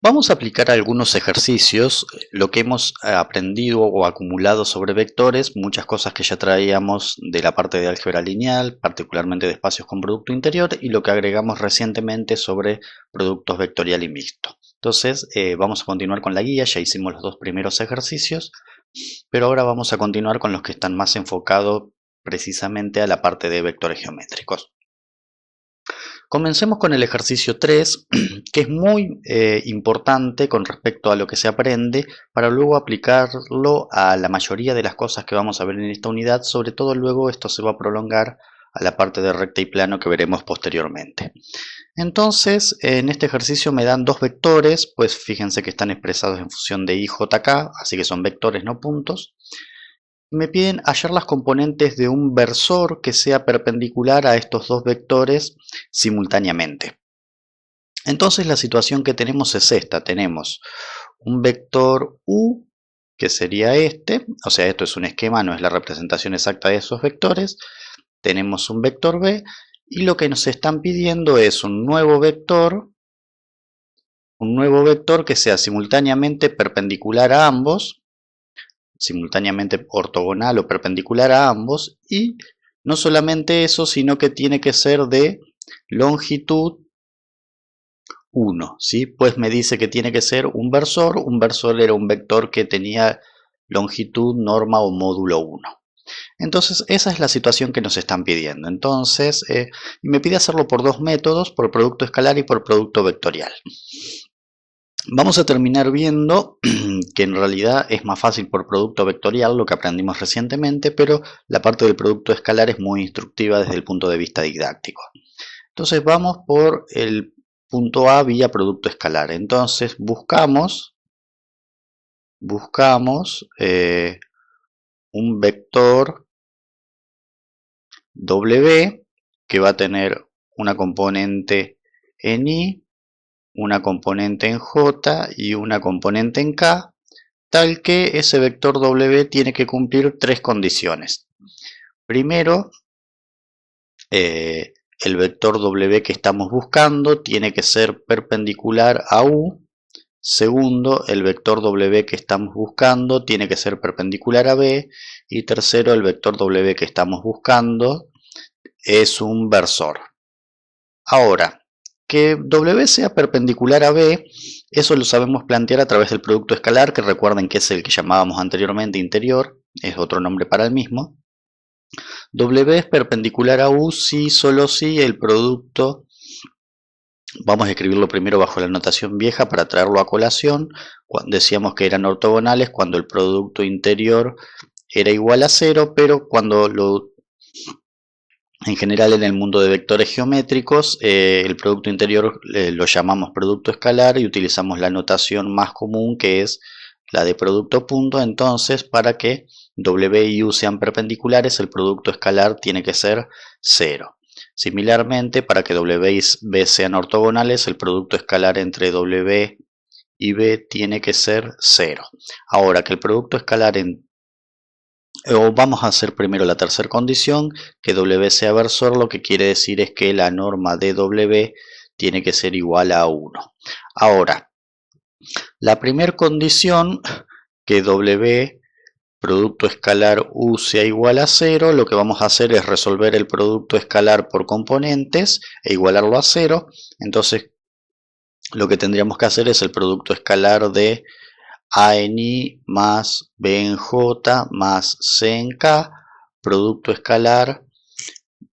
Vamos a aplicar algunos ejercicios, lo que hemos aprendido o acumulado sobre vectores, muchas cosas que ya traíamos de la parte de álgebra lineal, particularmente de espacios con producto interior, y lo que agregamos recientemente sobre productos vectorial y mixto. Entonces, vamos a continuar con la guía, ya hicimos los dos primeros ejercicios, pero ahora vamos a continuar con los que están más enfocados precisamente a la parte de vectores geométricos. Comencemos con el ejercicio 3, que es muy importante con respecto a lo que se aprende para luego aplicarlo a la mayoría de las cosas que vamos a ver en esta unidad. Sobre todo luego esto se va a prolongar a la parte de recta y plano que veremos posteriormente. Entonces, en este ejercicio me dan dos vectores, pues fíjense que están expresados en función de i, j, k, así que son vectores, no puntos. Me piden hallar las componentes de un versor que sea perpendicular a estos dos vectores simultáneamente. Entonces la situación que tenemos es esta. Tenemos un vector u, que sería este, o sea, esto es un esquema, no es la representación exacta de esos vectores. Tenemos un vector b y lo que nos están pidiendo es un nuevo vector que sea simultáneamente perpendicular a ambos, simultáneamente ortogonal o perpendicular a ambos, y no solamente eso, sino que tiene que ser de longitud 1, ¿sí? Pues me dice que tiene que ser un versor era un vector que tenía longitud, norma o módulo 1. Entonces esa es la situación que nos están pidiendo. Entonces, y me pide hacerlo por dos métodos, por producto escalar y por producto vectorial. Vamos a terminar viendo que en realidad es más fácil por producto vectorial, lo que aprendimos recientemente, pero la parte del producto escalar es muy instructiva desde el punto de vista didáctico. Entonces vamos por el punto A vía producto escalar. Entonces buscamos un vector W que va a tener una componente en I, una componente en J y una componente en K, tal que ese vector W tiene que cumplir tres condiciones. Primero, el vector W que estamos buscando tiene que ser perpendicular a U. Segundo, el vector W que estamos buscando tiene que ser perpendicular a B. Y tercero, el vector W que estamos buscando es un versor. Ahora, que W sea perpendicular a B, eso lo sabemos plantear a través del producto escalar, que recuerden que es el que llamábamos anteriormente interior, es otro nombre para el mismo. W es perpendicular a U si, solo si el producto, vamos a escribirlo primero bajo la notación vieja para traerlo a colación, decíamos que eran ortogonales cuando el producto interior era igual a 0, pero cuando en general en el mundo de vectores geométricos, el producto interior lo llamamos producto escalar y utilizamos la notación más común que es la de producto punto. Entonces, para que W y U sean perpendiculares, el producto escalar tiene que ser 0. Similarmente, para que W y B sean ortogonales, el producto escalar entre W y B tiene que ser 0. Ahora, que el producto escalar vamos a hacer primero la tercera condición, que W sea versor, lo que quiere decir es que la norma de W tiene que ser igual a 1. Ahora, la primera condición, que W producto escalar U sea igual a 0, lo que vamos a hacer es resolver el producto escalar por componentes e igualarlo a 0. Entonces, lo que tendríamos que hacer es el producto escalar de A en I más B en J más C en K, producto escalar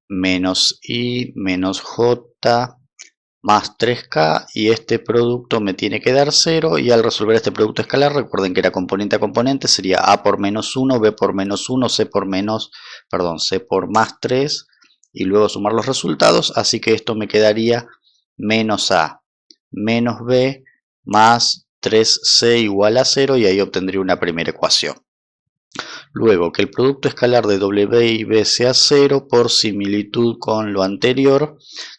menos I menos J más 3K, y este producto me tiene que dar 0, y al resolver este producto escalar, recuerden que era componente a componente, sería A por menos 1, B por menos 1, C por más 3, y luego sumar los resultados, así que esto me quedaría menos A menos B más 3C igual a 0, y ahí obtendría una primera ecuación. Luego, que el producto escalar de W y B sea 0, por similitud con lo anterior,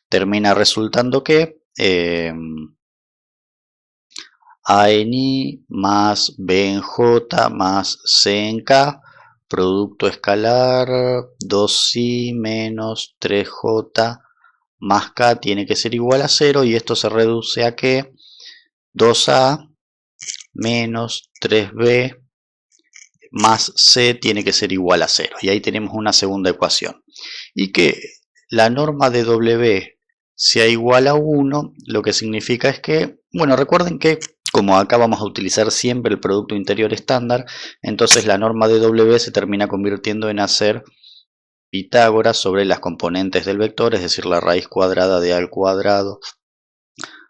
termina resultando que A en I más B en J más C en K, producto escalar 2I menos 3J más K tiene que ser igual a 0, y esto se reduce a que 2a menos 3b más c tiene que ser igual a 0. Y ahí tenemos una segunda ecuación. Y que la norma de W sea igual a 1, lo que significa es que, bueno, recuerden que como acá vamos a utilizar siempre el producto interior estándar, entonces la norma de W se termina convirtiendo en hacer Pitágoras sobre las componentes del vector, es decir, la raíz cuadrada de a al cuadrado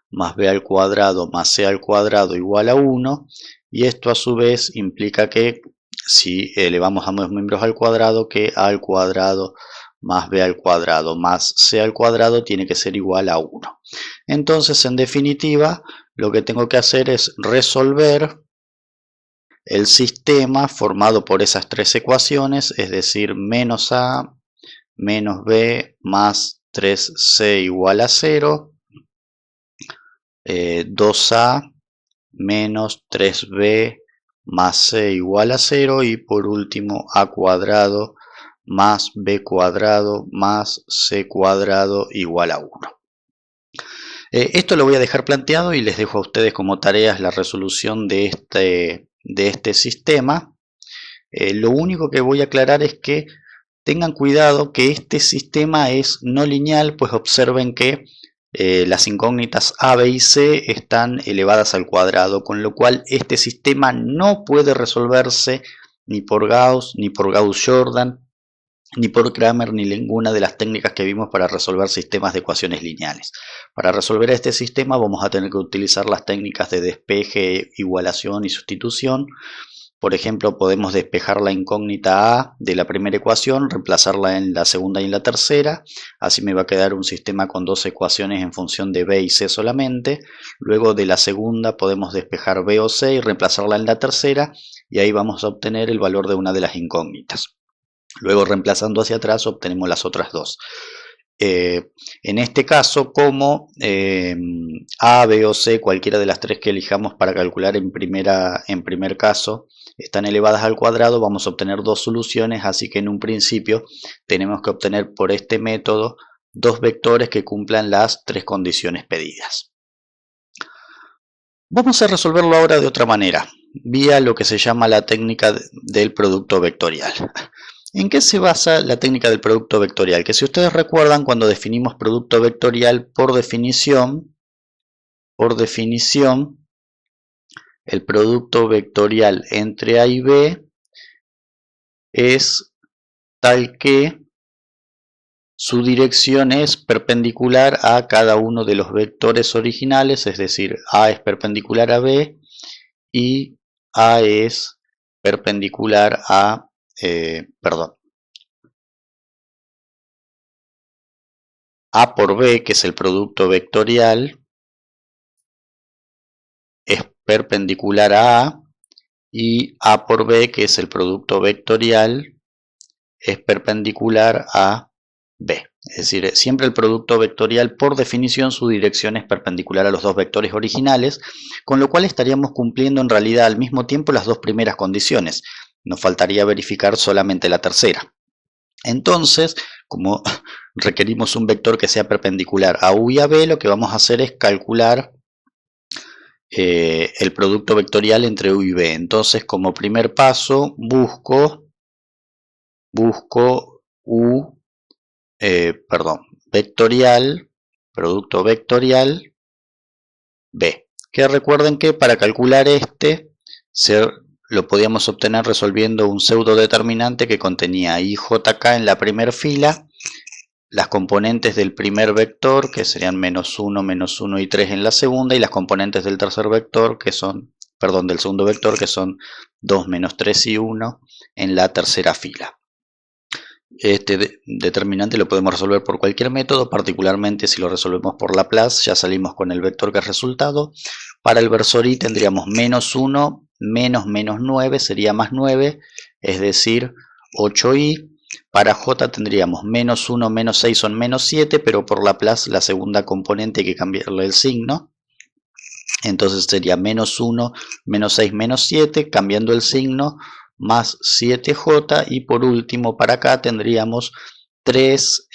más b al cuadrado más c al cuadrado igual a 1, y esto a su vez implica que si elevamos ambos miembros al cuadrado, que a al cuadrado más b al cuadrado más c al cuadrado tiene que ser igual a 1. Entonces, en definitiva, lo que tengo que hacer es resolver el sistema formado por esas tres ecuaciones, es decir, menos a menos b más 3c igual a 0, 2a menos 3b más c igual a 0 y por último a cuadrado más b cuadrado más c cuadrado igual a 1. Esto lo voy a dejar planteado y les dejo a ustedes como tareas la resolución de este sistema. Lo único que voy a aclarar es que tengan cuidado que este sistema es no lineal, pues observen que las incógnitas a, b y c están elevadas al cuadrado, con lo cual este sistema no puede resolverse ni por Gauss, ni por Gauss-Jordan, ni por Cramer, ni ninguna de las técnicas que vimos para resolver sistemas de ecuaciones lineales. Para resolver este sistema vamos a tener que utilizar las técnicas de despeje, igualación y sustitución. Por ejemplo, podemos despejar la incógnita a de la primera ecuación, reemplazarla en la segunda y en la tercera. Así me va a quedar un sistema con dos ecuaciones en función de b y c solamente. Luego de la segunda podemos despejar b o c y reemplazarla en la tercera. Y ahí vamos a obtener el valor de una de las incógnitas. Luego, reemplazando hacia atrás, obtenemos las otras dos. En este caso, como A, B o C, cualquiera de las tres que elijamos para calcular en primer caso, están elevadas al cuadrado, vamos a obtener dos soluciones, así que en un principio tenemos que obtener por este método dos vectores que cumplan las tres condiciones pedidas. Vamos a resolverlo ahora de otra manera, vía lo que se llama la técnica del producto vectorial. ¿En qué se basa la técnica del producto vectorial? Que si ustedes recuerdan, cuando definimos producto vectorial, por definición, el producto vectorial entre A y B es tal que su dirección es perpendicular a cada uno de los vectores originales, es decir, A es perpendicular a B y A es perpendicular a, A por B, que es el producto vectorial, es perpendicular a A, y A por B, que es el producto vectorial, es perpendicular a B. Es decir, siempre el producto vectorial, por definición, su dirección es perpendicular a los dos vectores originales, con lo cual estaríamos cumpliendo en realidad al mismo tiempo las dos primeras condiciones. Nos faltaría verificar solamente la tercera. Entonces, como requerimos un vector que sea perpendicular a U y a B, lo que vamos a hacer es calcular el producto vectorial entre U y B. Entonces, como primer paso, busco vectorial, producto vectorial B. Que recuerden que para calcular lo podíamos obtener resolviendo un pseudo determinante que contenía IJK en la primera fila, las componentes del primer vector, que serían -1 y 3 en la segunda, y las componentes del tercer vector, del segundo vector, que son 2, -3 y 1 en la tercera fila. Este determinante lo podemos resolver por cualquier método, particularmente si lo resolvemos por Laplace, ya salimos con el vector que es resultado. Para el versor y tendríamos -1 menos -9 sería más 9, es decir, 8i. Para j tendríamos -1 menos 6 son -7, pero por Laplace la segunda componente hay que cambiarle el signo. Entonces sería -1 menos 6 menos 7, cambiando el signo, más 7j, y por último para acá tendríamos 3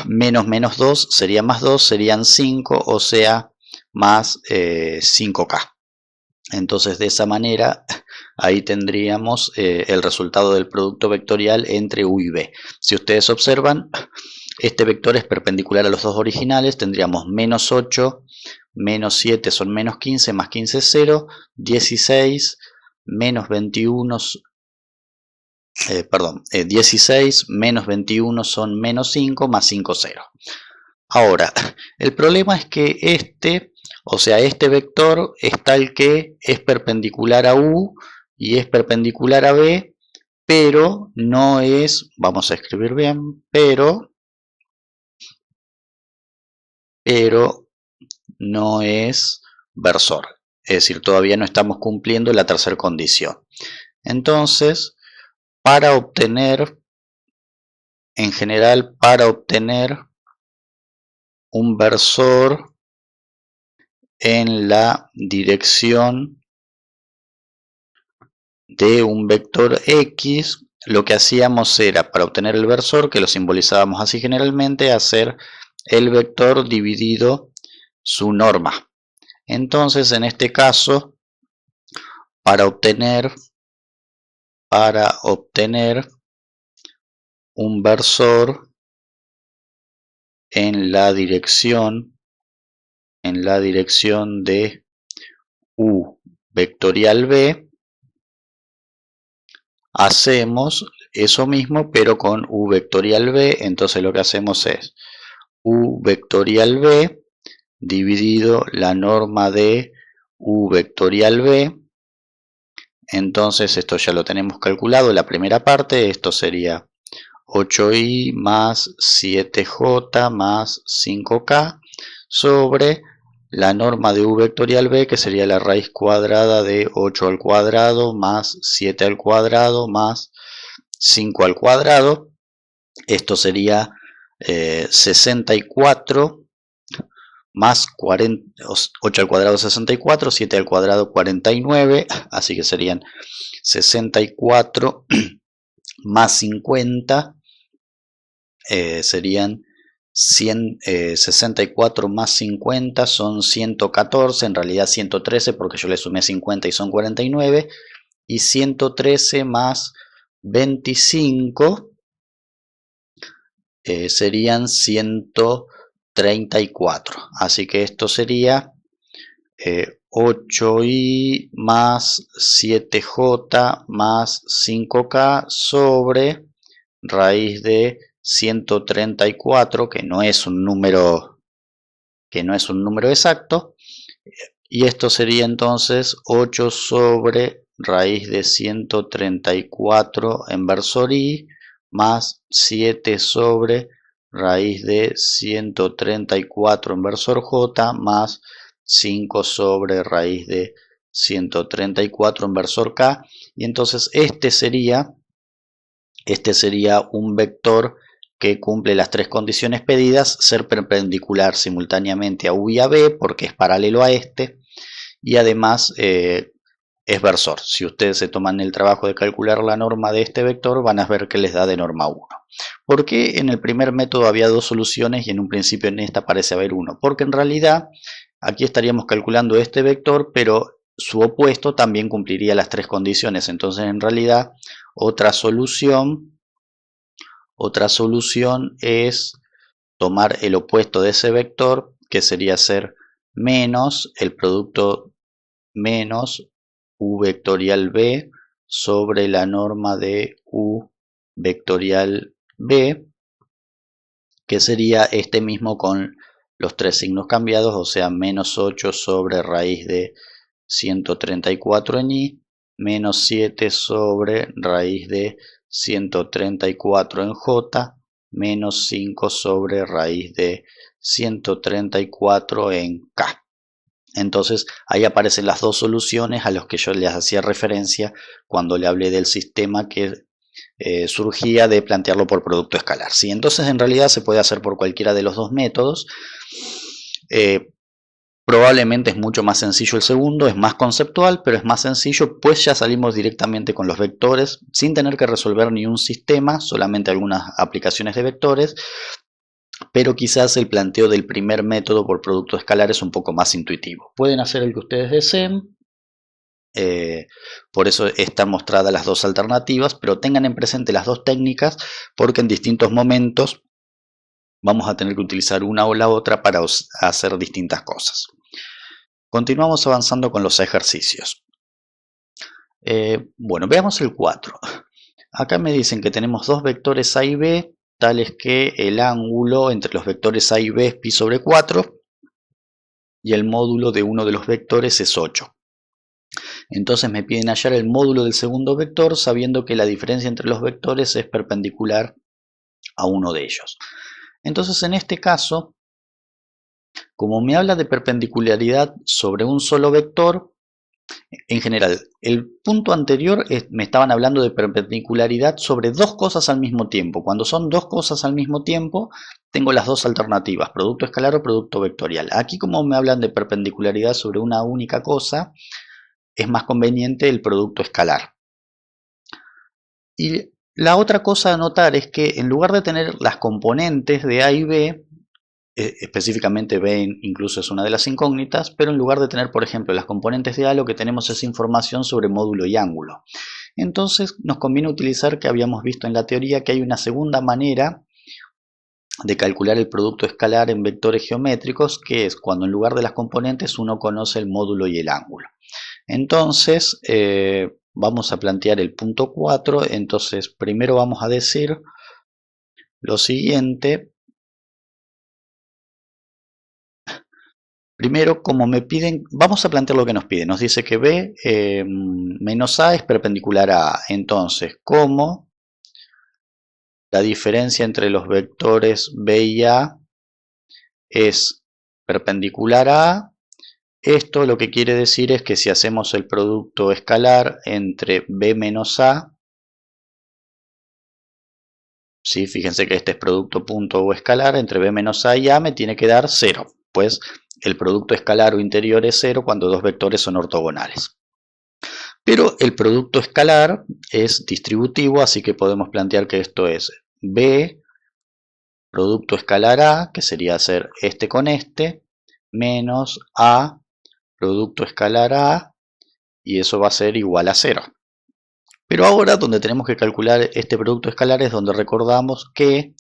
menos 2 sería más 2, serían 5, o sea, más 5K. Entonces de esa manera ahí tendríamos el resultado del producto vectorial entre U y B. Si ustedes observan, este vector es perpendicular a los dos originales, tendríamos menos 8, menos 7 son menos 15, más 15 es 0, 16, menos 21, 16 menos 21 son menos 5, más 5, 0. Ahora, el problema es que este vector es tal que es perpendicular a U y es perpendicular a B, pero no es, vamos a escribir bien, pero no es versor. Es decir, todavía no estamos cumpliendo la tercera condición. Entonces, en general, para obtener un versor en la dirección de un vector X, lo que hacíamos era, para obtener el versor, que lo simbolizábamos así generalmente, hacer el vector dividido su norma. Entonces, en este caso, para obtener un versor en la dirección de U vectorial B, hacemos eso mismo pero con U vectorial B. Entonces lo que hacemos es U vectorial B dividido la norma de U vectorial B. Entonces esto ya lo tenemos calculado, la primera parte, esto sería 8i más 7j más 5k sobre la norma de U vectorial B, que sería la raíz cuadrada de 8 al cuadrado más 7 al cuadrado más 5 al cuadrado. Esto sería 64 más 8 al cuadrado 64, 7 al cuadrado 49, así que serían 64 más 50, serían 64 más 50 son 114, en realidad 113 porque yo le sumé 50 y son 49, y 113 más 25 serían 134, así que esto sería 8i más 7j más 5k sobre raíz de 134, que no es un número exacto, y esto sería entonces 8 sobre raíz de 134 en versor i más 7 sobre raíz de 134 en versor j más 5 sobre raíz de 134 en versor k. Y entonces este sería un vector que cumple las tres condiciones pedidas: ser perpendicular simultáneamente a U y a B porque es paralelo a este, y además es versor. Si ustedes se toman el trabajo de calcular la norma de este vector, van a ver que les da de norma 1. ¿Por qué en el primer método había dos soluciones y en un principio en esta parece haber uno? Porque en realidad aquí estaríamos calculando este vector, pero su opuesto también cumpliría las tres condiciones. Entonces en realidad otra solución es tomar el opuesto de ese vector, que sería ser menos el producto menos U vectorial B sobre la norma de U vectorial B, que sería este mismo con los tres signos cambiados, o sea, menos 8 sobre raíz de 134 en i, menos 7 sobre raíz de 134 en j, menos 5 sobre raíz de 134 en k. Entonces ahí aparecen las dos soluciones a las que yo les hacía referencia cuando le hablé del sistema que surgía de plantearlo por producto escalar. ¿Sí? Entonces en realidad se puede hacer por cualquiera de los dos métodos. Probablemente es mucho más sencillo el segundo, es más conceptual, pero es más sencillo, pues ya salimos directamente con los vectores sin tener que resolver ni un sistema, solamente algunas aplicaciones de vectores. pero quizás el planteo del primer método por producto escalar es un poco más intuitivo. Pueden hacer el que ustedes deseen, por eso están mostradas las dos alternativas, pero tengan en presente las dos técnicas porque en distintos momentos vamos a tener que utilizar una o la otra para hacer distintas cosas. Continuamos avanzando con los ejercicios. Bueno, veamos el 4. Acá me dicen que tenemos dos vectores A y B, tales que el ángulo entre los vectores A y B es pi sobre 4 y el módulo de uno de los vectores es 8. Entonces me piden hallar el módulo del segundo vector sabiendo que la diferencia entre los vectores es perpendicular a uno de ellos. Entonces en este caso, como me habla de perpendicularidad sobre un solo vector, en general, el punto anterior me estaban hablando de perpendicularidad sobre dos cosas al mismo tiempo. Cuando son dos cosas al mismo tiempo, tengo las dos alternativas, producto escalar o producto vectorial. Aquí, como me hablan de perpendicularidad sobre una única cosa, es más conveniente el producto escalar. Y la otra cosa a notar es que en lugar de tener las componentes de A y B, específicamente B incluso es una de las incógnitas, pero en lugar de tener, por ejemplo, las componentes de A, lo que tenemos es información sobre módulo y ángulo. Entonces nos conviene utilizar, que habíamos visto en la teoría, que hay una segunda manera de calcular el producto escalar en vectores geométricos, que es cuando en lugar de las componentes uno conoce el módulo y el ángulo. Entonces vamos a plantear el punto 4. Entonces primero vamos a decir lo siguiente. Primero, como me piden, vamos a plantear lo que nos piden. Nos dice que B menos A es perpendicular a A. Entonces, como la diferencia entre los vectores B y A es perpendicular a A, esto lo que quiere decir es que si hacemos el producto escalar entre B menos A, ¿sí? Fíjense que este es producto punto o escalar entre B menos A y A, me tiene que dar 0, pues el producto escalar o interior es 0 cuando dos vectores son ortogonales. Pero el producto escalar es distributivo, así que podemos plantear que esto es B producto escalar A, que sería hacer este con este, menos A producto escalar A, y eso va a ser igual a 0. Pero ahora donde tenemos que calcular este producto escalar es donde recordamos que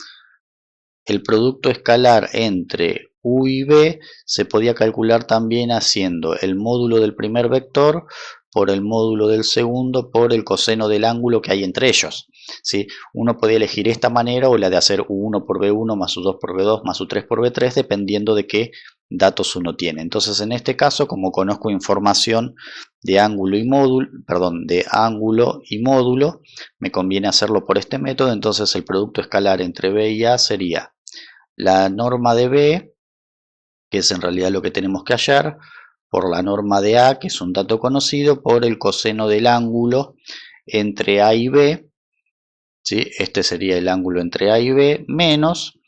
el producto escalar entre U y B se podía calcular también haciendo el módulo del primer vector por el módulo del segundo por el coseno del ángulo que hay entre ellos. ¿Sí? Uno podía elegir esta manera o la de hacer U1 por B1 más U2 por B2 más U3 por B3 dependiendo de qué datos uno tiene. Entonces en este caso, como conozco información de ángulo y módulo, me conviene hacerlo por este método. Entonces el producto escalar entre B y A sería la norma de B, que es en realidad lo que tenemos que hallar, por la norma de A, que es un dato conocido, por el coseno del ángulo entre A y B, ¿sí? Este sería el ángulo entre A y B, menos,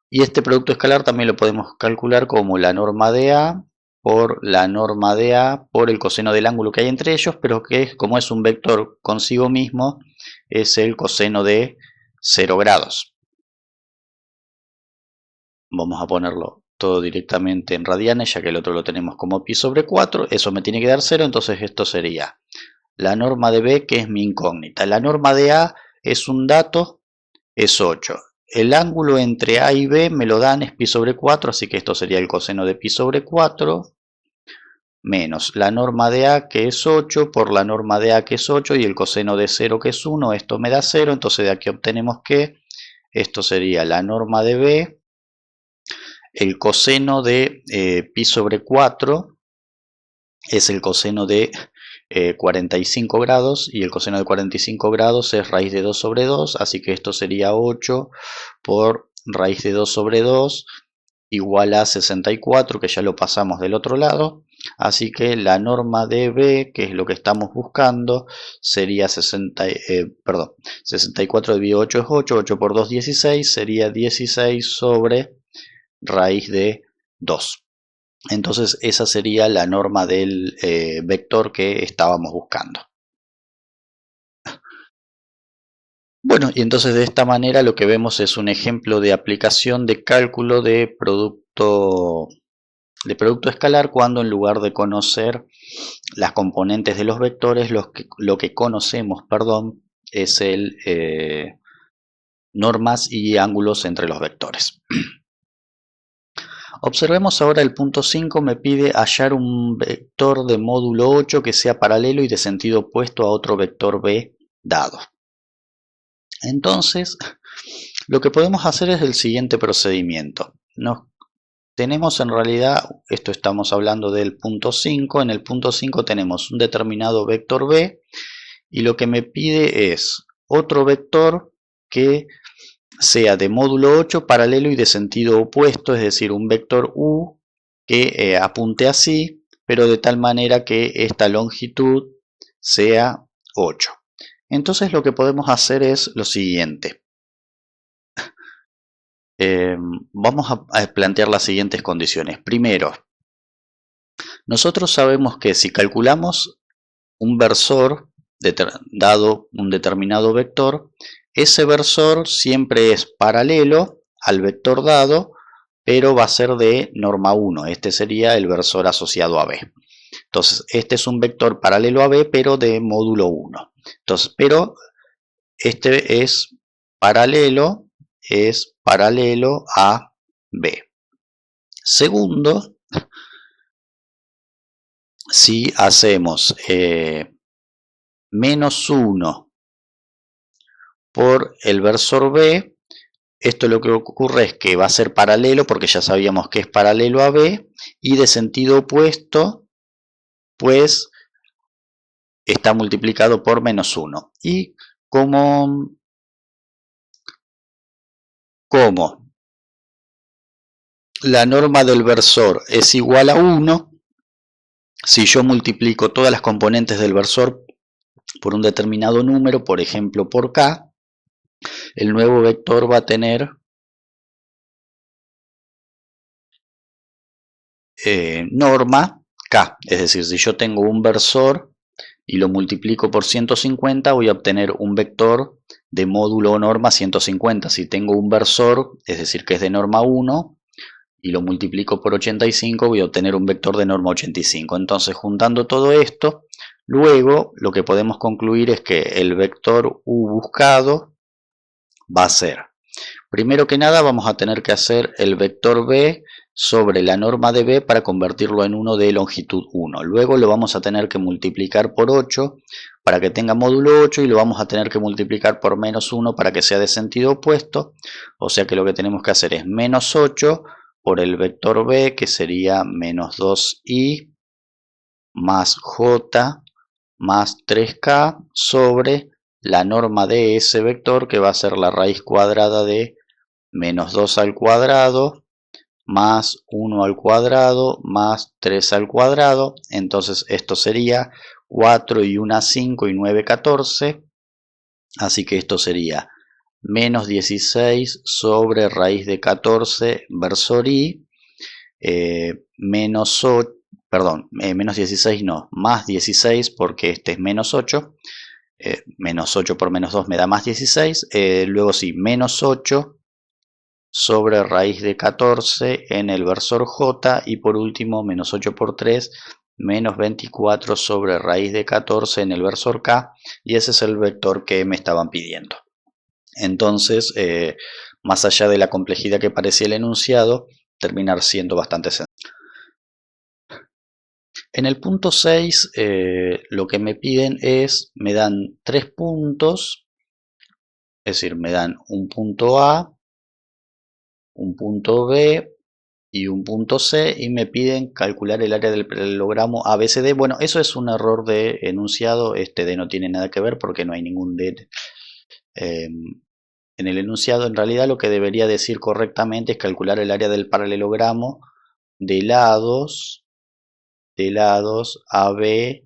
y este producto escalar también lo podemos calcular como la norma de A por la norma de A por el coseno del ángulo que hay entre ellos, pero que como es un vector consigo mismo, es el coseno de 0 grados. Vamos a ponerlo todo directamente en radianes, ya que el otro lo tenemos como pi sobre 4. Eso me tiene que dar 0, entonces esto sería la norma de B, que es mi incógnita. La norma de A es un dato, es 8. El ángulo entre A y B me lo dan, es pi sobre 4, así que esto sería el coseno de pi sobre 4, menos la norma de A, que es 8, por la norma de A, que es 8, y el coseno de 0, que es 1, esto me da 0, entonces de aquí obtenemos que esto sería la norma de B, el coseno de pi sobre 4 es el coseno de 45 grados y el coseno de 45 grados es raíz de 2 sobre 2, así que esto sería 8 por raíz de 2 sobre 2 igual a 64, que ya lo pasamos del otro lado, así que la norma de B, que es lo que estamos buscando, sería 64 dividido 8 es 8, 8 por 2 16, sería 16 sobre raíz de 2. Entonces esa sería la norma del vector que estábamos buscando. Bueno, y entonces de esta manera lo que vemos es un ejemplo de aplicación de cálculo de producto escalar, cuando en lugar de conocer las componentes de los vectores, lo que conocemos, perdón, es el normas y ángulos entre los vectores. Observemos ahora el punto 5, me pide hallar un vector de módulo 8 que sea paralelo y de sentido opuesto a otro vector b dado. Entonces, lo que podemos hacer es el siguiente procedimiento. Tenemos en realidad, esto estamos hablando del punto 5, en el punto 5 tenemos un determinado vector b y lo que me pide es otro vector que sea de módulo 8 paralelo y de sentido opuesto, es decir, un vector u que apunte así, pero de tal manera que esta longitud sea 8. Entonces lo que podemos hacer es lo siguiente. Vamos a plantear las siguientes condiciones. Primero, nosotros sabemos que si calculamos un versor dado un determinado vector, ese versor siempre es paralelo al vector dado, pero va a ser de norma 1. Este sería el versor asociado a B. Entonces, este es un vector paralelo a B, pero de módulo 1. Entonces, pero este es paralelo a B. Segundo, si hacemos menos 1 por el versor B, esto lo que ocurre es que va a ser paralelo, porque ya sabíamos que es paralelo a B, y de sentido opuesto, pues está multiplicado por menos 1. Y como la norma del versor es igual a 1, si yo multiplico todas las componentes del versor por un determinado número, por ejemplo por k, el nuevo vector va a tener norma k. Es decir, si yo tengo un versor y lo multiplico por 150, voy a obtener un vector de módulo o norma 150. Si tengo un versor, es decir, que es de norma 1, y lo multiplico por 85, voy a obtener un vector de norma 85. Entonces, juntando todo esto, luego lo que podemos concluir es que el vector u buscado va a ser, primero que nada, vamos a tener que hacer el vector b sobre la norma de b para convertirlo en uno de longitud 1. Luego lo vamos a tener que multiplicar por 8 para que tenga módulo 8, y lo vamos a tener que multiplicar por menos 1 para que sea de sentido opuesto. O sea que lo que tenemos que hacer es menos 8 por el vector b, que sería menos 2i más j más 3k sobre la norma de ese vector, que va a ser la raíz cuadrada de menos 2 al cuadrado más 1 al cuadrado más 3 al cuadrado. Entonces esto sería 4 y 1 5 y 9 14. Así que esto sería menos 16 sobre raíz de 14 versor i, menos 8, perdón, menos 16 no, más 16, porque este es menos 8. Menos 8 por menos 2 me da más 16. Luego sí, menos 8 sobre raíz de 14 en el versor j, y por último menos 8 por 3 menos 24 sobre raíz de 14 en el versor k, y ese es el vector que me estaban pidiendo. Entonces, más allá de la complejidad que parecía el enunciado, terminar siendo bastante sencillo. En el punto 6 lo que me piden es, me dan 3 puntos, es decir, me dan un punto A, un punto B y un punto C, y me piden calcular el área del paralelogramo ABCD. Bueno, eso es un error de enunciado, este D no tiene nada que ver porque no hay ningún D en el enunciado. En realidad lo que debería decir correctamente es calcular el área del paralelogramo de lados AB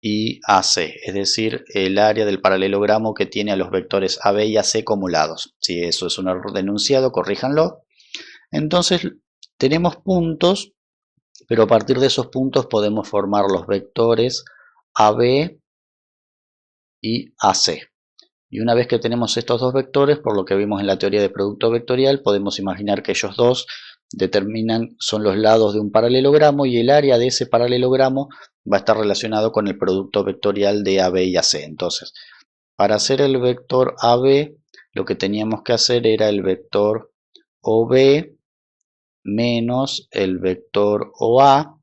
y AC, es decir, el área del paralelogramo que tiene a los vectores AB y AC como lados. Si eso es un error de enunciado, corríjanlo. Entonces tenemos puntos, pero a partir de esos puntos podemos formar los vectores AB y AC. Y una vez que tenemos estos dos vectores, por lo que vimos en la teoría de producto vectorial, podemos imaginar que ellos dos son los lados de un paralelogramo y el área de ese paralelogramo va a estar relacionado con el producto vectorial de AB y AC. Entonces, para hacer el vector AB, lo que teníamos que hacer era el vector OB menos el vector OA,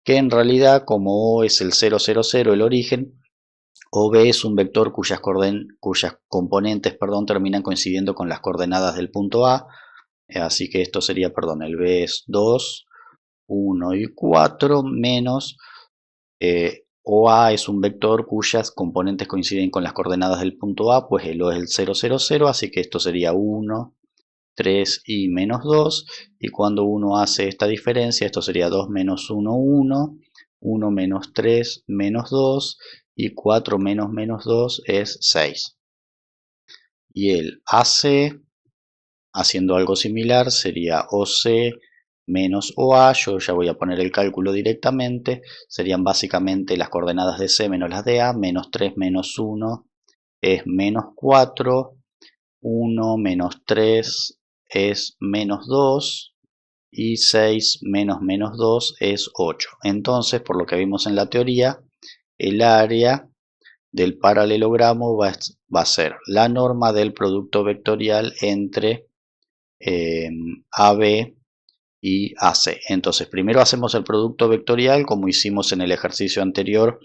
que en realidad, como O es el 0, 0, 0, el origen, OB es un vector cuyas componentes terminan coincidiendo con las coordenadas del punto A. Así que esto sería, el B es 2, 1 y 4 menos OA es un vector cuyas componentes coinciden con las coordenadas del punto A, pues el O es el 0, 0, 0, así que esto sería 1, 3 y menos 2, y cuando uno hace esta diferencia, esto sería 2 menos 1, 1, 1 menos 3, menos 2, y 4 menos menos 2 es 6. Y el AC, haciendo algo similar, sería OC menos OA, yo ya voy a poner el cálculo directamente, serían básicamente las coordenadas de C menos las de A, menos 3 menos 1 es menos 4, 1 menos 3 es menos 2 y 6 menos menos 2 es 8. Entonces, por lo que vimos en la teoría, el área del paralelogramo va a ser la norma del producto vectorial entre AB y AC. Entonces, primero hacemos el producto vectorial como hicimos en el ejercicio anterior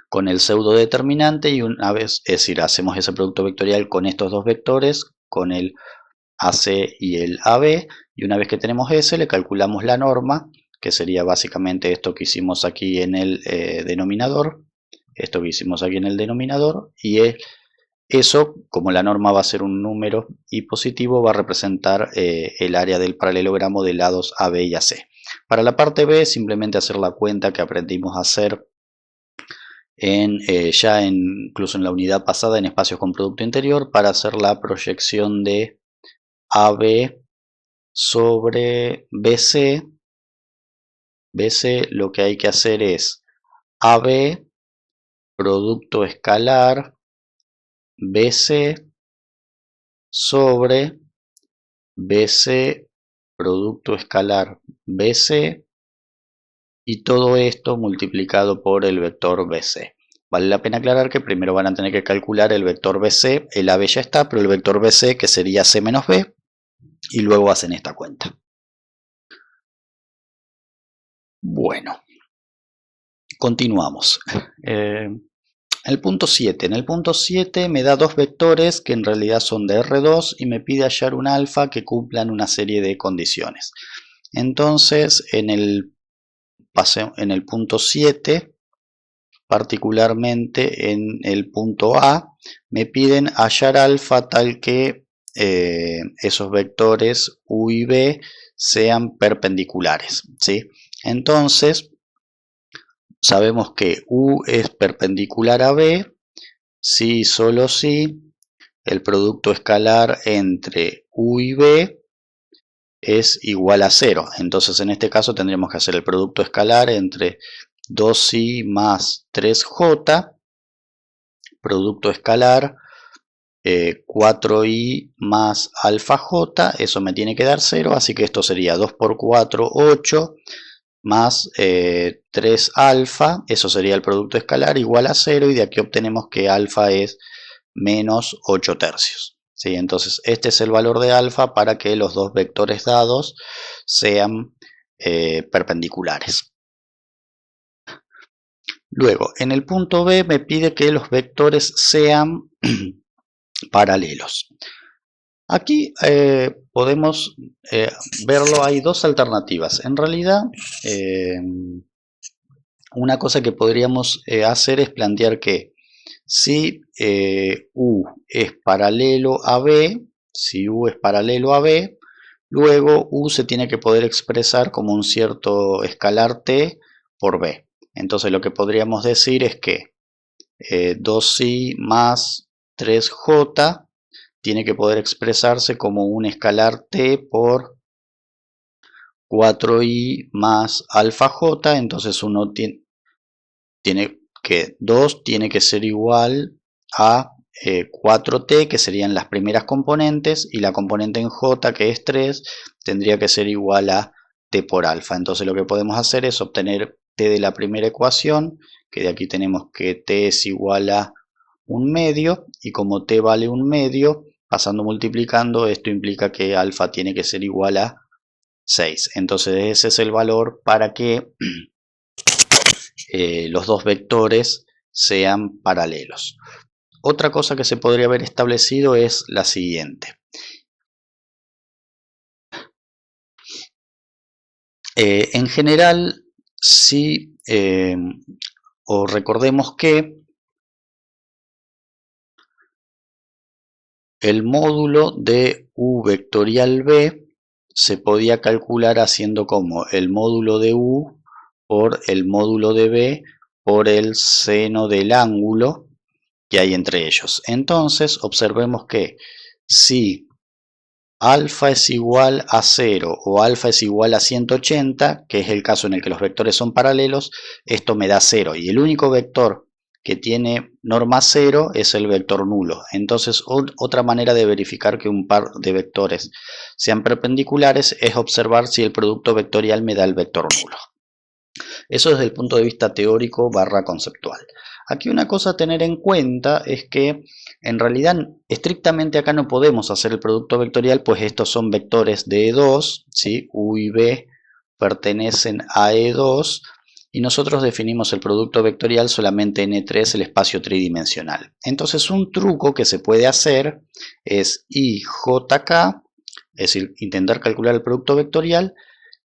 con el pseudo determinante, y una vez, es decir, hacemos ese producto vectorial con estos dos vectores, con el AC y el AB, y una vez que tenemos ese, le calculamos la norma, que sería básicamente esto que hicimos aquí en el denominador, y eso, como la norma va a ser un número y positivo, va a representar el área del paralelogramo de lados AB y AC. Para la parte B, simplemente hacer la cuenta que aprendimos a hacer incluso en la unidad pasada en espacios con producto interior, para hacer la proyección de AB sobre BC. BC, lo que hay que hacer es AB producto escalar BC sobre BC producto escalar BC, y todo esto multiplicado por el vector BC. Vale la pena aclarar que primero van a tener que calcular el vector BC, el AB ya está, pero el vector BC, que sería C menos B, y luego hacen esta cuenta. Bueno, continuamos. El punto 7. En el punto 7 me da dos vectores que en realidad son de R2 y me pide hallar un alfa que cumplan una serie de condiciones. Entonces, en el punto 7, particularmente en el punto A, me piden hallar alfa tal que esos vectores U y B sean perpendiculares, ¿sí? Entonces, sabemos que U es perpendicular a B si y solo si el producto escalar entre U y B es igual a 0. Entonces, en este caso tendríamos que hacer el producto escalar entre 2i más 3j, producto escalar 4i más alfa j, eso me tiene que dar 0, así que esto sería 2 por 4, 8, más 3 alfa, eso sería el producto escalar, igual a 0, y de aquí obtenemos que alfa es menos 8 tercios. ¿Sí? Entonces este es el valor de alfa para que los dos vectores dados sean perpendiculares. Luego, en el punto B me pide que los vectores sean paralelos. Aquí podemos verlo, hay dos alternativas. En realidad, una cosa que podríamos hacer es plantear que si U es paralelo a B, luego U se tiene que poder expresar como un cierto escalar T por B. Entonces lo que podríamos decir es que 2i más 3j tiene que poder expresarse como un escalar T por 4i más alfa j. Entonces uno tiene que 2 tiene que ser igual a 4t, que serían las primeras componentes, y la componente en j, que es 3, tendría que ser igual a t por alfa. Entonces lo que podemos hacer es obtener t de la primera ecuación, que de aquí tenemos que t es igual a 1/2, y como t vale 1/2, pasando multiplicando, esto implica que alfa tiene que ser igual a 6. Entonces ese es el valor para que los dos vectores sean paralelos. Otra cosa que se podría haber establecido es la siguiente. En general, si o recordemos que el módulo de u vectorial b se podía calcular haciendo como el módulo de u por el módulo de b por el seno del ángulo que hay entre ellos. Entonces observemos que si alfa es igual a 0 o alfa es igual a 180, que es el caso en el que los vectores son paralelos, esto me da 0, y el único vector que tiene norma 0 es el vector nulo. Entonces otra manera de verificar que un par de vectores sean perpendiculares es observar si el producto vectorial me da el vector nulo. Eso desde el punto de vista teórico / conceptual. Aquí una cosa a tener en cuenta es que en realidad estrictamente acá no podemos hacer el producto vectorial, pues estos son vectores de E2, ¿sí? U y B pertenecen a E2, y nosotros definimos el producto vectorial solamente en E3, el espacio tridimensional. Entonces un truco que se puede hacer es IJK, es decir, intentar calcular el producto vectorial,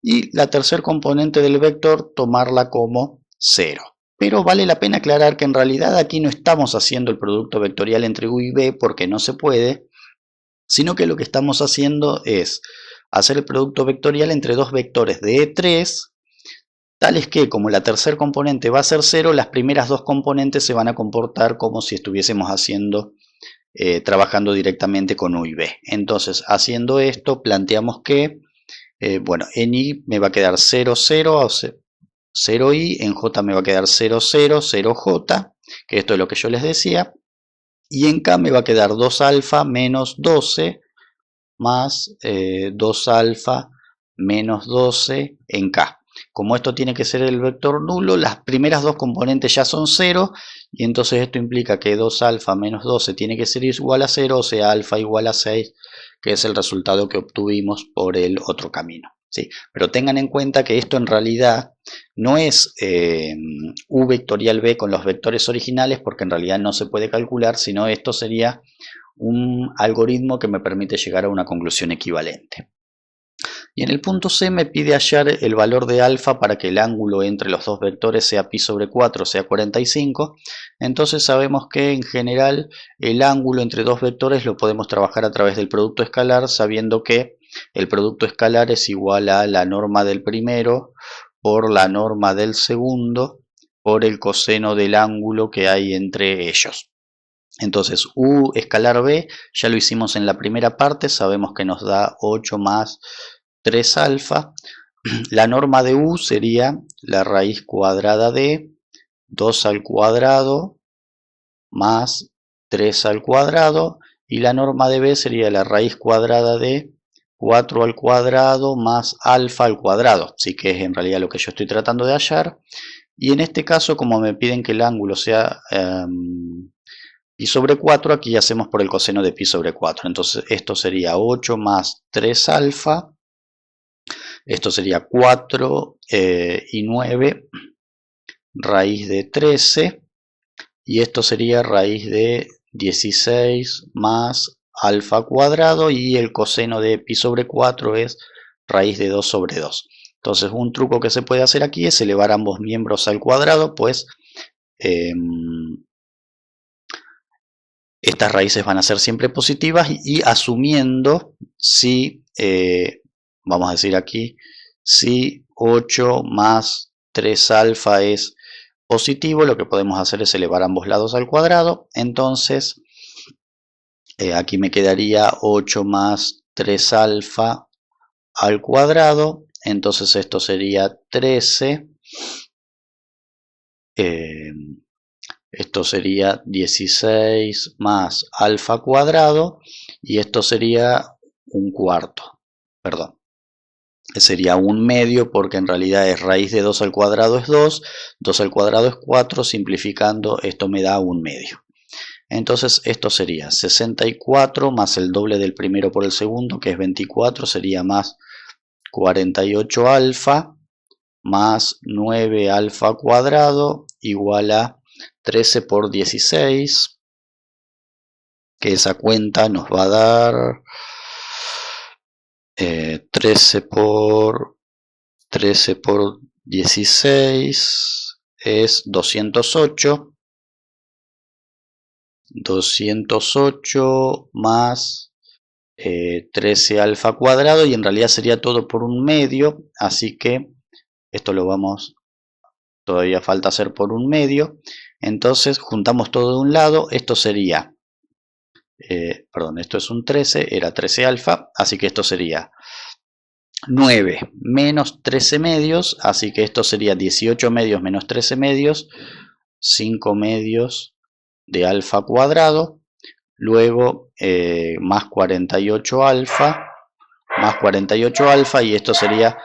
y la tercer componente del vector tomarla como 0. Pero vale la pena aclarar que en realidad aquí no estamos haciendo el producto vectorial entre u y b porque no se puede, sino que lo que estamos haciendo es hacer el producto vectorial entre dos vectores de E3, tales que como la tercer componente va a ser 0, las primeras dos componentes se van a comportar como si estuviésemos trabajando directamente con u y b. Entonces, haciendo esto, planteamos que bueno, en I me va a quedar 0, 0, 0i, en J me va a quedar 0, 0, 0j, que esto es lo que yo les decía, y en K me va a quedar 2 alfa menos 12 más 2 alfa menos 12 en K. Como esto tiene que ser el vector nulo, las primeras dos componentes ya son 0, y entonces esto implica que 2 alfa menos 12 tiene que ser igual a 0, o sea, alfa igual a 6, que es el resultado que obtuvimos por el otro camino. ¿Sí? Pero tengan en cuenta que esto en realidad no es u vectorial b con los vectores originales, porque en realidad no se puede calcular, sino esto sería un algoritmo que me permite llegar a una conclusión equivalente. Y en el punto C me pide hallar el valor de alfa para que el ángulo entre los dos vectores sea pi sobre 4, sea 45. Entonces sabemos que en general el ángulo entre dos vectores lo podemos trabajar a través del producto escalar, sabiendo que el producto escalar es igual a la norma del primero por la norma del segundo por el coseno del ángulo que hay entre ellos. Entonces u escalar b ya lo hicimos en la primera parte, sabemos que nos da 8 más 3 alfa. La norma de u sería la raíz cuadrada de 2 al cuadrado más 3 al cuadrado, y la norma de b sería la raíz cuadrada de 4 al cuadrado más alfa al cuadrado, así que es en realidad lo que yo estoy tratando de hallar. Y en este caso, como me piden que el ángulo sea pi sobre 4, aquí hacemos por el coseno de pi sobre 4. Entonces esto sería 8 más 3 alfa. Esto sería 4 y 9, raíz de 13. Y esto sería raíz de 16 más alfa cuadrado. Y el coseno de pi sobre 4 es raíz de 2 sobre 2. Entonces un truco que se puede hacer aquí es elevar ambos miembros al cuadrado, pues estas raíces van a ser siempre positivas, y asumiendo si, vamos a decir aquí, si 8 más 3 alfa es positivo, lo que podemos hacer es elevar ambos lados al cuadrado. Entonces aquí me quedaría 8 más 3 alfa al cuadrado, entonces esto sería 13. Esto sería 16 más alfa cuadrado y esto sería un cuarto, perdón. Sería un medio porque en realidad es raíz de 2 al cuadrado es 2, 2 al cuadrado es 4, simplificando esto me da un medio. Entonces esto sería 64 más el doble del primero por el segundo, que es 24, sería más 48 alfa más 9 alfa cuadrado igual a 13 por 16, que esa cuenta nos va a dar 13 por 16 es 208. 208 más 13 alfa cuadrado y en realidad sería todo por un medio, así que esto lo vamos, todavía falta hacer por un medio. Entonces juntamos todo de un lado, esto sería, perdón, esto es un 13, era 13 alfa, así que esto sería 9 menos 13 medios, así que esto sería 18 medios menos 13 medios, 5 medios de alfa cuadrado, luego más 48 alfa, más 48 alfa, y esto sería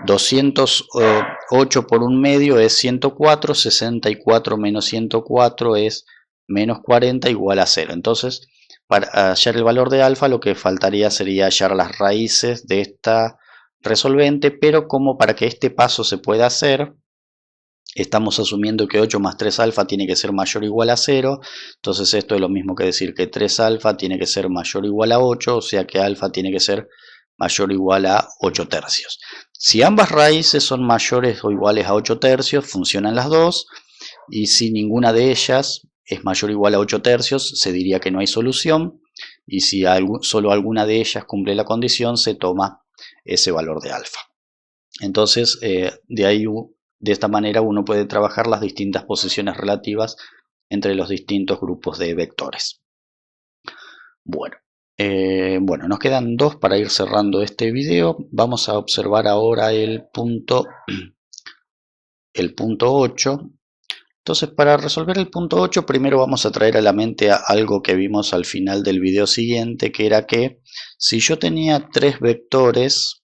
208 por un medio es 104, 64 menos 104 es menos 40 igual a 0. Entonces, para hallar el valor de alfa, lo que faltaría sería hallar las raíces de esta resolvente, pero como para que este paso se pueda hacer, estamos asumiendo que 8 más 3 alfa tiene que ser mayor o igual a 0, entonces esto es lo mismo que decir que 3 alfa tiene que ser mayor o igual a 8, o sea que alfa tiene que ser mayor o igual a 8 tercios. Si ambas raíces son mayores o iguales a 8 tercios, funcionan las dos, y si ninguna de ellas es mayor o igual a 8 tercios, se diría que no hay solución, y si solo alguna de ellas cumple la condición, se toma ese valor de alfa. Entonces, de esta manera uno puede trabajar las distintas posiciones relativas entre los distintos grupos de vectores. Bueno, nos quedan dos para ir cerrando este video. Vamos a observar ahora el punto 8. Entonces, para resolver el punto 8, primero vamos a traer a la mente algo que vimos al final del video siguiente, que era que si yo tenía tres vectores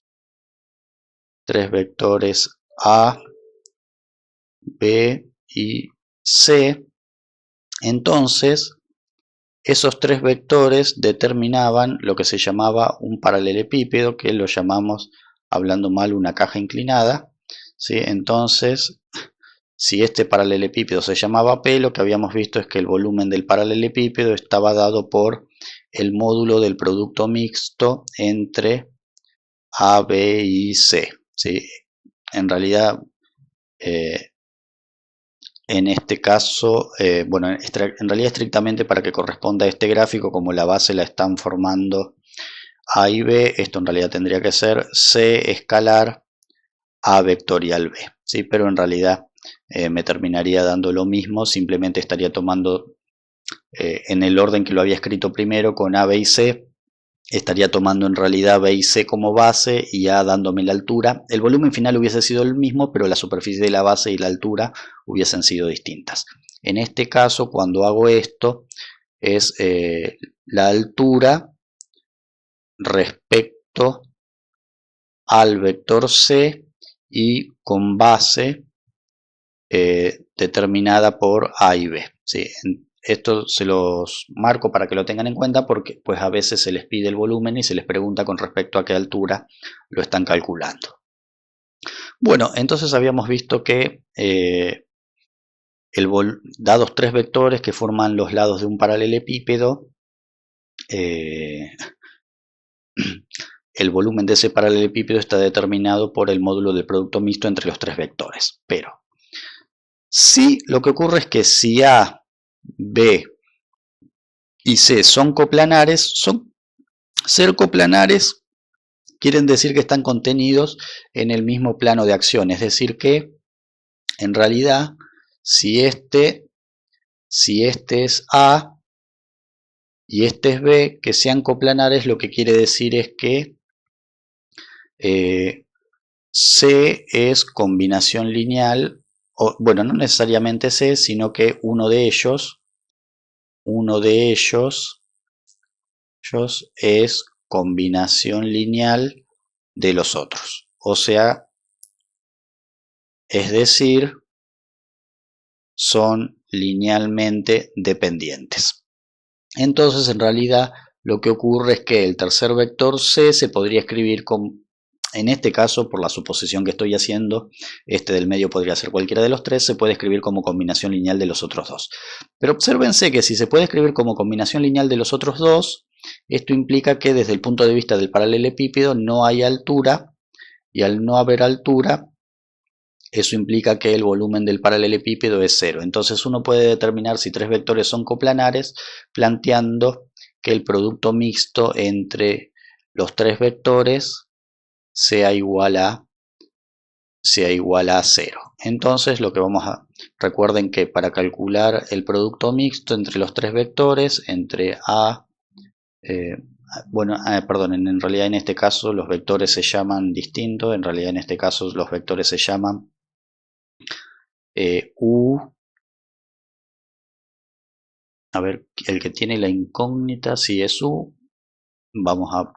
A, B y C, entonces esos tres vectores determinaban lo que se llamaba un paralelepípedo, que lo llamamos, hablando mal, una caja inclinada, ¿sí? Entonces, si este paralelepípedo se llamaba P, lo que habíamos visto es que el volumen del paralelepípedo estaba dado por el módulo del producto mixto entre A, B y C, ¿sí? En realidad, en este caso, en realidad estrictamente para que corresponda a este gráfico, como la base la están formando A y B, esto en realidad tendría que ser C escalar A vectorial B, ¿sí? Pero en realidad me terminaría dando lo mismo, simplemente estaría tomando en el orden que lo había escrito primero con A, B y C, estaría tomando en realidad B y C como base y A dándome la altura. El volumen final hubiese sido el mismo, pero la superficie de la base y la altura hubiesen sido distintas. En este caso, cuando hago esto, es la altura respecto al vector C y con base determinada por A y B, ¿sí? Esto se los marco para que lo tengan en cuenta porque pues a veces se les pide el volumen y se les pregunta con respecto a qué altura lo están calculando. Bueno, entonces habíamos visto que dados tres vectores que forman los lados de un paralelepípedo, el volumen de ese paralelepípedo está determinado por el módulo del producto mixto entre los tres vectores. Pero sí, lo que ocurre es que si A, B y C son coplanares, ser coplanares quieren decir que están contenidos en el mismo plano de acción, es decir que en realidad si este es A y este es B, que sean coplanares, lo que quiere decir es que C es combinación lineal bueno, no necesariamente C, sino que uno de ellos es combinación lineal de los otros. O sea, es decir, son linealmente dependientes. Entonces, en realidad, lo que ocurre es que el tercer vector C se podría escribir con, en este caso, por la suposición que estoy haciendo, este del medio podría ser cualquiera de los tres, se puede escribir como combinación lineal de los otros dos. Pero obsérvense que si se puede escribir como combinación lineal de los otros dos, esto implica que desde el punto de vista del paralelepípedo no hay altura, y al no haber altura, eso implica que el volumen del paralelepípedo es cero. Entonces uno puede determinar si tres vectores son coplanares planteando que el producto mixto entre los tres vectores sea igual a 0. Entonces lo que recuerden que para calcular el producto mixto entre los tres vectores, entre perdón, en realidad en este caso los vectores se llaman distinto, en realidad en este caso los vectores se llaman U, a ver, el que tiene la incógnita, si es U, vamos a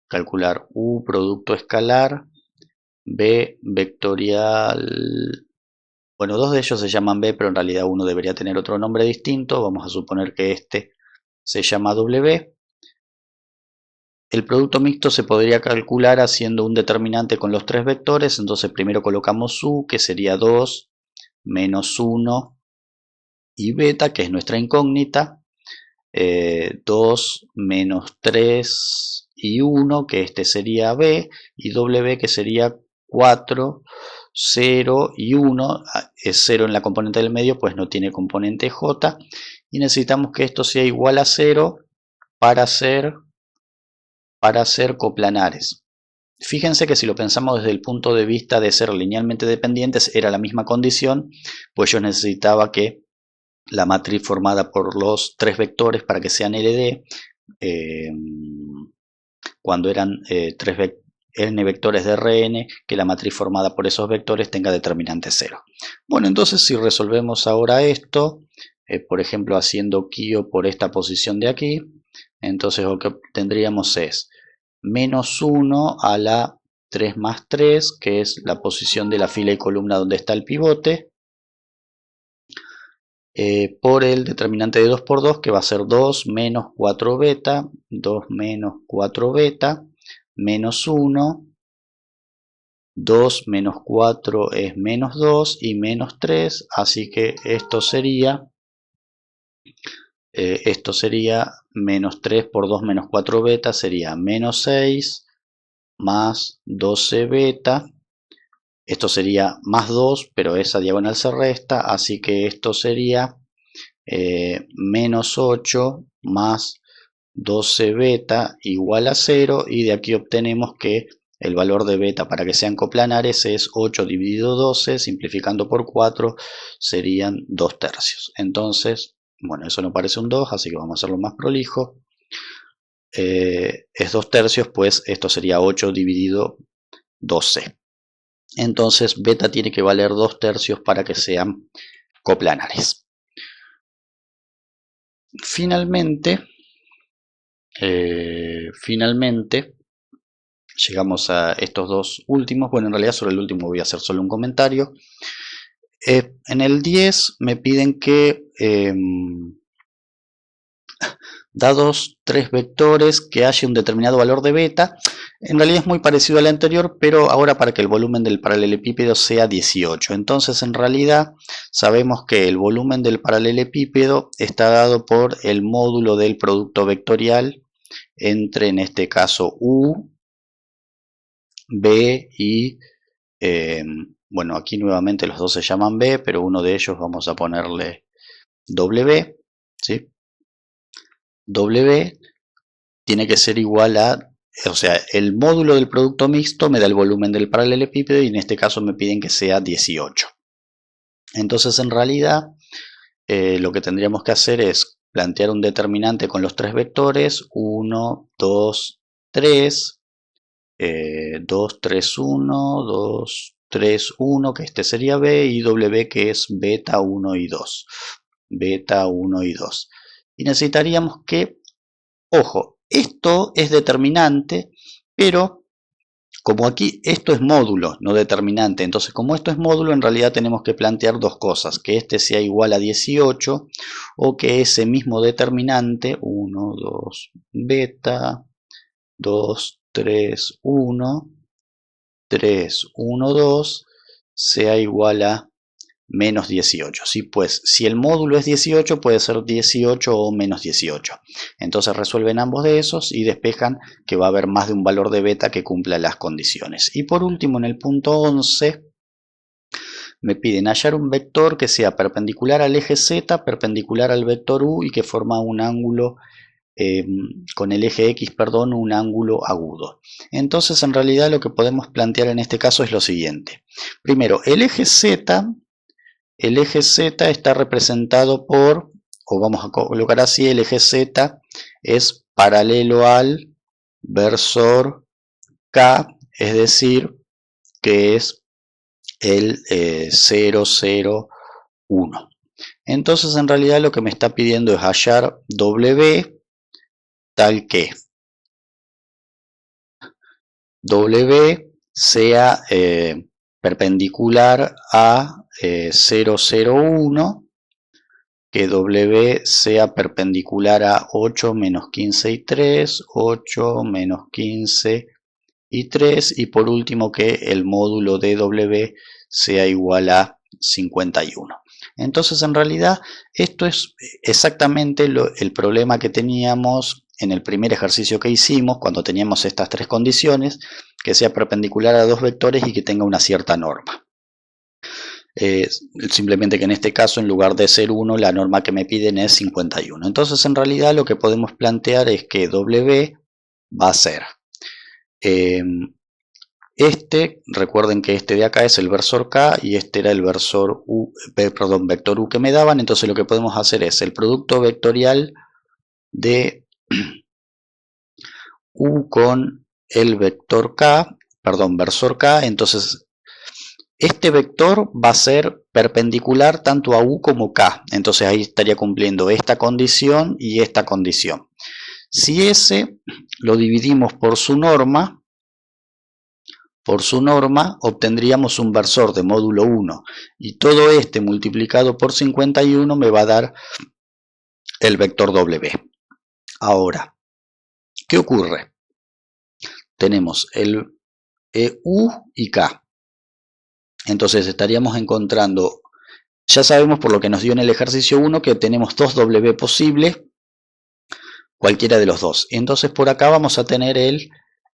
calcular U producto escalar, B vectorial, bueno, dos de ellos se llaman B, pero en realidad uno debería tener otro nombre distinto, vamos a suponer que este se llama W. El producto mixto se podría calcular haciendo un determinante con los tres vectores, entonces primero colocamos U, que sería 2 menos 1 y beta, que es nuestra incógnita, 2 menos 3 y 1, que este sería B, y W, que sería 4, 0 y 1, es 0 en la componente del medio, pues no tiene componente J, y necesitamos que esto sea igual a 0 para ser coplanares. Fíjense que si lo pensamos desde el punto de vista de ser linealmente dependientes, era la misma condición, pues yo necesitaba que la matriz formada por los tres vectores para que sean LD, cuando eran n vectores de Rn, que la matriz formada por esos vectores tenga determinante 0. Bueno, entonces si resolvemos ahora esto, por ejemplo haciendo Kio por esta posición de aquí, entonces lo que obtendríamos es menos 1 a la 3 más 3, que es la posición de la fila y columna donde está el pivote, por el determinante de 2 por 2, que va a ser 2 menos 4 beta, 2 menos 4 beta, menos 1, 2 menos 4 es menos 2 y menos 3, así que esto sería menos 3 por 2 menos 4 beta, sería menos 6 más 12 beta. Esto sería más 2, pero esa diagonal se resta, así que esto sería menos 8 más 12 beta igual a 0, y de aquí obtenemos que el valor de beta para que sean coplanares es 8 dividido 12, simplificando por 4 serían 2 tercios. Entonces, bueno, eso no parece un 2, así que vamos a hacerlo más prolijo. Es 2 tercios, pues esto sería 8 dividido 12. Entonces beta tiene que valer 2 tercios para que sean coplanares. Finalmente, llegamos a estos dos últimos. Bueno, en realidad sobre el último voy a hacer solo un comentario. En el 10 me piden que dados tres vectores que haya un determinado valor de beta. En realidad es muy parecido al anterior, pero ahora para que el volumen del paralelepípedo sea 18. Entonces en realidad sabemos que el volumen del paralelepípedo está dado por el módulo del producto vectorial entre, en este caso, U, B y, bueno, aquí nuevamente los dos se llaman B, pero uno de ellos vamos a ponerle W, ¿sí? W tiene que ser igual a, o sea, el módulo del producto mixto me da el volumen del paralelepípedo y en este caso me piden que sea 18. Entonces en realidad lo que tendríamos que hacer es plantear un determinante con los tres vectores 1, 2, 3, 2, 3, 1, 2, 3, 1, que este sería B, y W, que es beta 1 y 2. Beta 1 y 2. Y necesitaríamos que, ojo, esto es determinante, pero como aquí esto es módulo, no determinante, entonces como esto es módulo, en realidad tenemos que plantear dos cosas, que este sea igual a 18 o que ese mismo determinante, 1, 2, beta, 2, 3, 1, 3, 1, 2, sea igual a menos 18. ¿Sí? Pues si el módulo es 18, puede ser 18 o menos 18. Entonces resuelven ambos de esos y despejan que va a haber más de un valor de beta que cumpla las condiciones. Y por último, en el punto 11, me piden hallar un vector que sea perpendicular al eje Z, perpendicular al vector U y que forma un ángulo con el eje X, perdón, un ángulo agudo. Entonces en realidad lo que podemos plantear en este caso es lo siguiente. Primero, el eje Z está representado por, o vamos a colocar así, el eje Z es paralelo al versor K, es decir, que es el 0, 0, 1. Entonces en realidad lo que me está pidiendo es hallar W tal que W sea perpendicular a 0, 0, 1, que W sea perpendicular a 8 menos 15 y 3, 8 menos 15 y 3, y por último que el módulo de W sea igual a 51. Entonces en realidad esto es exactamente el problema que teníamos en el primer ejercicio que hicimos cuando teníamos estas tres condiciones, que sea perpendicular a dos vectores y que tenga una cierta norma. Simplemente que en este caso en lugar de ser 1 la norma que me piden es 51. Entonces en realidad lo que podemos plantear es que W va a ser recuerden que este de acá es el versor K y este era el versor U, perdón, vector U que me daban. Entonces lo que podemos hacer es el producto vectorial de U con el vector K, perdón, versor K. Entonces este vector va a ser perpendicular tanto a U como K. Entonces ahí estaría cumpliendo esta condición y esta condición. Si ese lo dividimos por su norma, obtendríamos un versor de módulo 1 y todo este multiplicado por 51 me va a dar el vector W. Ahora, ¿qué ocurre? Tenemos el U y K. Entonces estaríamos encontrando, ya sabemos por lo que nos dio en el ejercicio 1 que tenemos dos W posibles, cualquiera de los dos. Entonces por acá vamos a tener el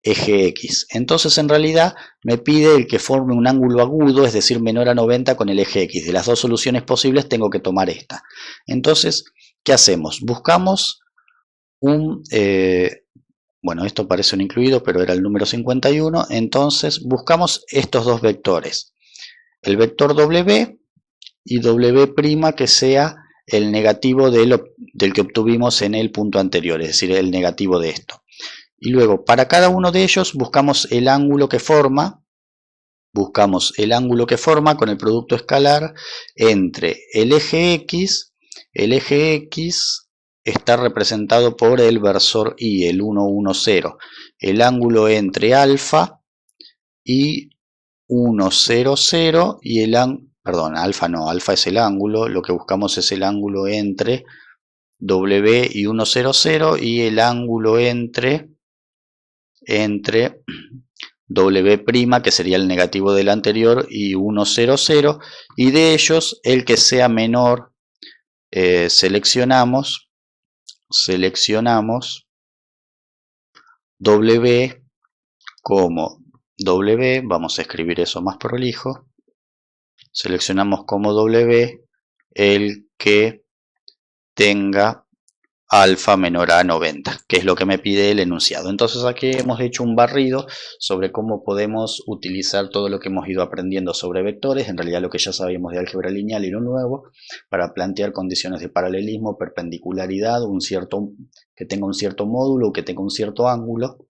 eje X. Entonces en realidad me pide el que forme un ángulo agudo, es decir, menor a 90 con el eje X. De las dos soluciones posibles tengo que tomar esta. Entonces, ¿qué hacemos? Buscamos un... bueno, esto parece un incluido, pero era el número 51. Entonces buscamos estos dos vectores. El vector W y W' que sea el negativo del que obtuvimos en el punto anterior, es decir, el negativo de esto. Y luego, para cada uno de ellos buscamos el ángulo que forma. Buscamos el ángulo que forma con el producto escalar entre el eje X. El eje X está representado por el versor Y, el 1, 1, 0. El ángulo entre alfa y 1, 0, 0. Y el ángulo, perdón, alfa no, alfa es el ángulo. Lo que buscamos es el ángulo entre W y 1, 0, 0. Y el ángulo entre W', que sería el negativo del anterior, y 1, 0, 0, y de ellos el que sea menor seleccionamos W como W, vamos a escribir eso más prolijo, seleccionamos como W el que tenga alfa menor a 90, que es lo que me pide el enunciado. Entonces aquí hemos hecho un barrido sobre cómo podemos utilizar todo lo que hemos ido aprendiendo sobre vectores, en realidad lo que ya sabíamos de álgebra lineal y lo nuevo, para plantear condiciones de paralelismo, perpendicularidad, que tenga un cierto módulo, que tenga un cierto ángulo,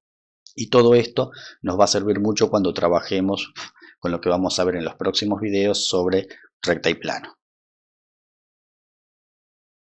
y todo esto nos va a servir mucho cuando trabajemos con lo que vamos a ver en los próximos videos sobre recta y plano.